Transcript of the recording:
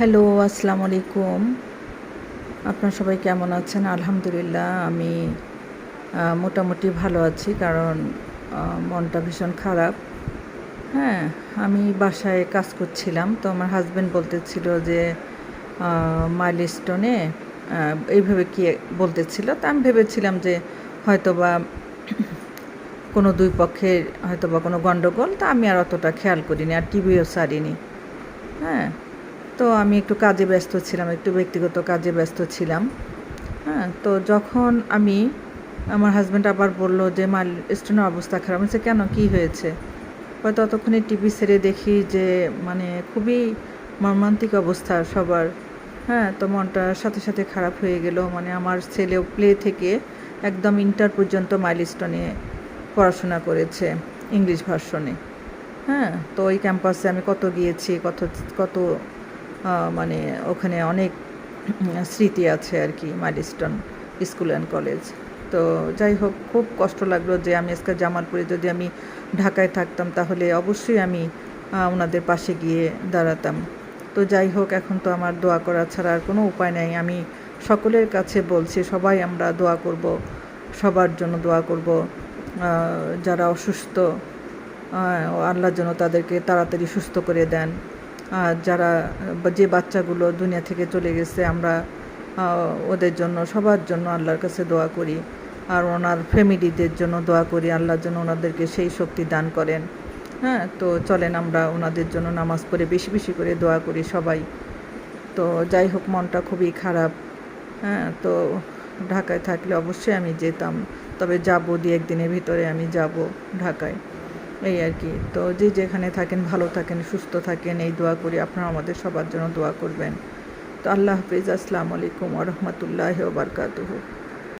Hello, আসসালামু আলাইকুম। আপনারা সবাই কেমন আছেন? আলহামদুলিল্লাহ আমি মোটামুটি ভালো আছি। কারণ মনটা ভীষণ খারাপ। হ্যাঁ, আমি বাসায় কাজ করছিলাম। তো আমার হাসব্যান্ড বলতেছিল যে মাইলস্টোনে এইভাবে কি বলতেছিল। তো আমি ভেবেছিলাম যে হয়তোবা কোনো ২ পক্ষের হয়তোবা কোনো গন্ডগোল। তো আমি আর অতটা খেয়াল করিনি। আর টিভিও ছাড়িনি। হ্যাঁ? তো আমি একটু কাজে ব্যস্ত ছিলাম, একটু ব্যক্তিগত কাজে ব্যস্ত ছিলাম। হ্যাঁ? তো যখন আমার হাসব্যান্ড আবার বলল যে মাইলস্টোনের অবস্থা খারাপ। আমি বলছি, "কেন? কী হয়েছে?" পরে ততক্ষণে টিভি ছেড়ে দেখি যে মানে খুবই মর্মান্তিক অবস্থা সবার। হ্যাঁ? তো মনটা সাথে, সাথে খারাপ হয়ে গেল। মানে আমার ছেলেও প্লে থেকে একদম ইন্টার পর্যন্ত মাইলস্টোনে পড়াশোনা করেছে, ইংলিশ ভার্সনে। হ্যাঁ? তো ওই ক্যাম্পাসে আমি কত গিয়েছি, কত কত মানে ওখানে অনেক স্মৃতি আছে আর কি, মাইলস্টোন স্কুল অ্যান্ড কলেজ। তো যাই হোক, খুব কষ্ট লাগলো যে আমি আজকে জামালপুরে যদি আমি ঢাকায় থাকতাম তাহলে অবশ্যই আমি ওনাদের পাশে গিয়ে দাঁড়াতাম। তো যাই হোক, এখন তো আমার দোয়া করা ছাড়া আর কোনো উপায় নাই। আমি সকলের কাছে বলছি, সবাই আমরা দোয়া করব, সবার জন্য দোয়া করব। যারা অসুস্থ, আল্লাহ যেন তাদেরকে তাড়াতাড়ি সুস্থ করে দেন। আর যারা যে বাচ্চাগুলো দুনিয়া থেকে চলে গেছে, আমরা ওদের জন্য, সবার জন্য আল্লাহর কাছে দোয়া করি। আর ওনার ফ্যামিলিদের জন্য দোয়া করি, আল্লাহ যেন ওনাদেরকে সেই শক্তি দান করেন। হ্যাঁ? তো চলেন আমরা ওনাদের জন্য নামাজ পড়ে বেশি বেশি করে দোয়া করি সবাই। তো যাই হোক, মনটা খুবই খারাপ। হ্যাঁ? তো ঢাকায় থাকলে অবশ্যই আমি যেতাম। তবে যাব, ২-১ দিনের ভিতরে আমি যাব ঢাকায়। এই আর কি। তো যে যেখানে থাকেন ভালো থাকেন, সুস্থ থাকেন, এই দোয়া করি। আপনারা আমাদের সবার জন্য দোয়া করবেন। তো আল্লাহ হাফিজ। আসসালামু আলাইকুম ওয়া রাহমাতুল্লাহি ওয়া বারাকাতুহু।